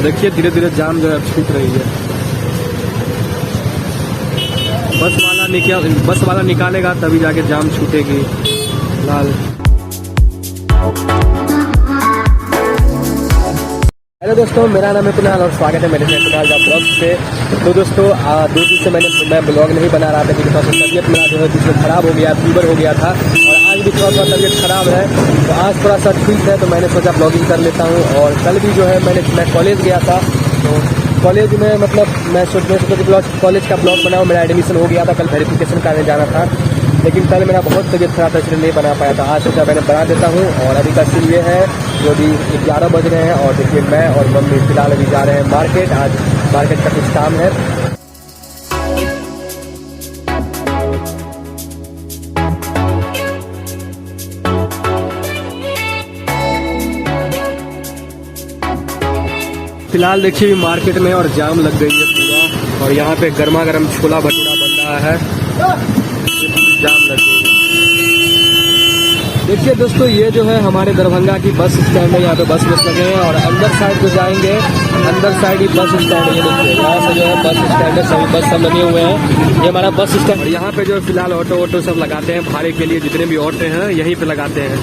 देखिए धीरे धीरे जाम जो है छूट रही है। बस वाला निकालेगा तभी जाके जाम छूटेगी। लाल हेलो दोस्तों, मेरा नाम है कुणाल और स्वागत है मेरे कुणाल ब्लॉग्स पे। तो दोस्तों 2 दिन से मैं ब्लॉग नहीं बना रहा था क्योंकि थोड़ा सा तबीयत मेरा जो है पिछले ख़राब हो गया, फीवर हो गया था और आज भी थोड़ा तबीयत ख़राब है। तो आज थोड़ा सा ठीक है तो मैंने सोचा ब्लॉगिंग कर लेता हूँ। और कल भी जो है मैं कॉलेज गया था, तो कॉलेज में मतलब मैं सोचा कि कॉलेज का ब्लॉग बनाऊँ। मेरा एडमिशन हो गया था, कल वेरिफिकेशन करने जाना था, लेकिन कल मेरा बहुत तबीयत खराब था इसलिए नहीं बना पाया था। आज सोचा मैंने बना देता हूँ। और अभी का सीन ये है जो अभी 11 बज रहे हैं और देखिए मैं और मम्मी फिलहाल अभी जा रहे हैं मार्केट। आज मार्केट का कुछ काम है। फिलहाल देखिए मार्केट में और जाम लग गई है पूरा, और यहाँ पे गर्मा गर्म छोला भटूरा बन रहा है, जाम लग गई है। देखिए दोस्तों ये जो है हमारे दरभंगा की बस स्टैंड है। यहाँ पे बस लगे हैं और अंदर साइड जो जाएंगे अंदर साइड ही बस स्टैंड है। ये देखिए यहाँ से जो है बस स्टैंड है, सभी बस सब लगे हुए हैं। ये हमारा बस स्टैंड। और यहाँ पे जो है फिलहाल ऑटो सब लगाते हैं भाड़े के लिए, जितने भी ऑटो हैं यहीं पे लगाते हैं।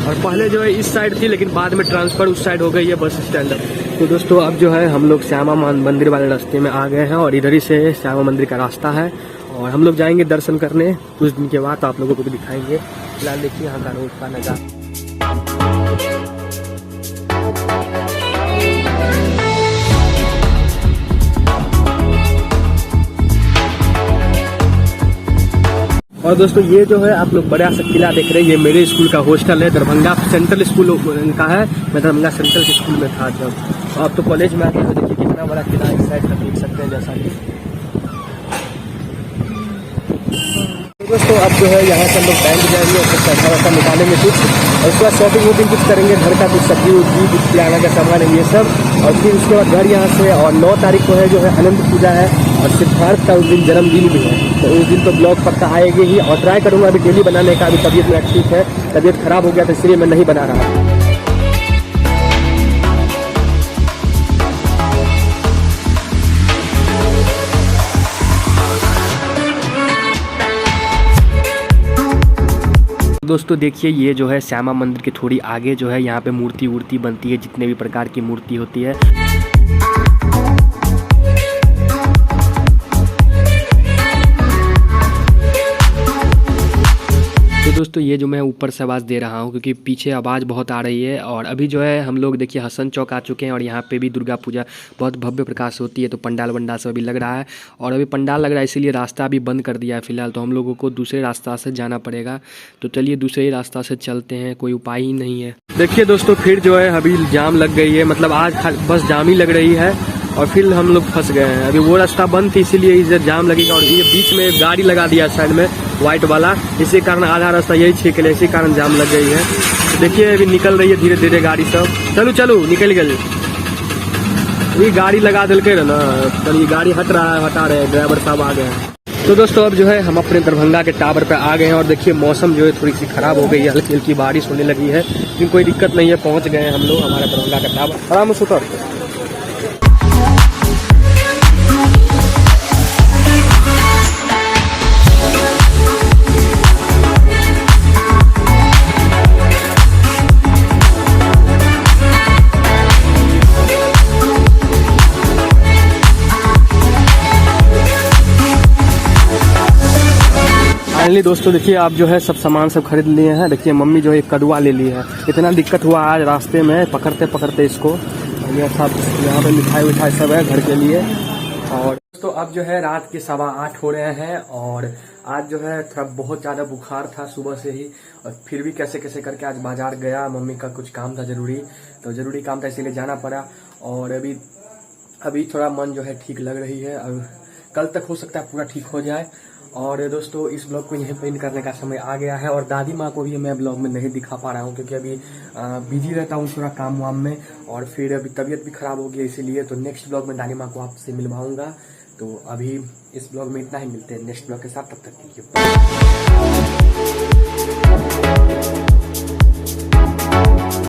और पहले जो है इस साइड थी लेकिन बाद में ट्रांसफर उस साइड हो गई है बस स्टैंड। तो दोस्तों अब जो है हम लोग श्यामा मंदिर वाले रास्ते में आ गए हैं और इधर ही से श्यामा मंदिर का रास्ता है और हम लोग जाएंगे दर्शन करने कुछ दिन के बाद, तो आप लोगों को भी दिखाएंगे। फिलहाल देखिए यहाँ का रोड का नजारा। और दोस्तों ये जो है आप लोग बड़ा सा किला देख रहे हैं, ये मेरे स्कूल का हॉस्टल है। दरभंगा सेंट्रल स्कूल का है। मैं दरभंगा सेंट्रल स्कूल में था जब। अब तो कॉलेज में आ गया, तो देखिए कितना बड़ा किला इस साइड का देख सकते हैं जैसा कि। दोस्तों अब जो है यहाँ से हम लोग बैंक जाएंगे और कुछ पैसा वैसा निकालेंगे कुछ, और उसके बाद शॉपिंग वॉपिंग कुछ करेंगे, घर का कुछ सब्जी उब्जी कुछ किराना का सामान है ये सब। और फिर उसके बाद घर यहाँ से। और 9 तारीख को है जो है अनंत पूजा है और सिद्धार्थ का उस दिन जन्मदिन भी है, तो उस दिन तो ब्लॉग पक्का आएगी ही। और ट्राई करूँगा अभी डेली बनाने का। अभी तबीयत मेरा ठीक है, तबीयत खराब हो गया था इसलिए मैं नहीं बना रहा। दोस्तों देखिए ये जो है श्यामा मंदिर के थोड़ी आगे जो है यहाँ पे मूर्ति बनती है, जितने भी प्रकार की मूर्ति होती है। तो दोस्तों ये जो मैं ऊपर से आवाज़ दे रहा हूँ क्योंकि पीछे आवाज़ बहुत आ रही है। और अभी जो है हम लोग देखिए हसन चौक आ चुके हैं और यहाँ पे भी दुर्गा पूजा बहुत भव्य प्रकाश होती है, तो पंडाल वंडाल सब अभी लग रहा है। और अभी पंडाल लग रहा है इसीलिए रास्ता भी बंद कर दिया है फिलहाल, तो हम लोगों को दूसरे रास्ता से जाना पड़ेगा। तो चलिए दूसरे रास्ता से चलते हैं, कोई उपाय ही नहीं है। देखिए दोस्तों फिर जो है अभी जाम लग गई है, मतलब आज बस जाम ही लग रही है और फिर हम लोग फंस गए हैं। अभी वो रास्ता बंद थी इसीलिए इधर जाम लगेगा। और ये बीच में गाड़ी लगा दिया साइड में व्हाइट वाला, इसी कारण आधा रास्ता यही छीक ले, इसी कारण जाम लग गई है। तो देखिए अभी निकल रही है धीरे धीरे गाड़ी सब। चलो निकल गए। ये गाड़ी लगा दिल के ना, तो ये गाड़ी हटा रहे हैं, ड्राइवर साहब आ गए हैं। तो दोस्तों अब जो है हम अपने दरभंगा के टावर पे आ गए हैं और देखिए मौसम जो है थोड़ी सी खराब हो गई है, हल्की हल्की बारिश होने लगी है, लेकिन कोई दिक्कत नहीं है। पहुंच गए हैं हम लोग हमारे दरभंगा का टावर। आराम से उतर। फाइनली दोस्तों देखिए आप जो है सब सामान सब खरीद लिए हैं। देखिए मम्मी जो है कड़ुआ ले ली है, इतना दिक्कत हुआ आज रास्ते में पकड़ते इसको। ये सब यहाँ पे मिठाई सब है घर के लिए। और दोस्तों अब जो है रात के 8:15 हो रहे हैं और आज जो है थोड़ा बहुत ज़्यादा बुखार था सुबह से ही, और फिर भी कैसे करके आज बाजार गया। मम्मी का कुछ काम था ज़रूरी काम था इसीलिए जाना पड़ा। और अभी थोड़ा मन जो है ठीक लग रही है, और कल तक हो सकता है पूरा ठीक हो जाए। और दोस्तों इस ब्लॉग को यहीं पे एंड करने का समय आ गया है। और दादी माँ को भी मैं ब्लॉग में नहीं दिखा पा रहा हूँ क्योंकि अभी बिजी रहता हूँ थोड़ा काम वाम में, और फिर अभी तबीयत भी खराब हो गई इसीलिए। तो नेक्स्ट ब्लॉग में दादी माँ को आपसे मिलवाऊंगा। तो अभी इस ब्लॉग में इतना ही, मिलते हैं नेक्स्ट ब्लॉग के साथ, तब तक के लिए।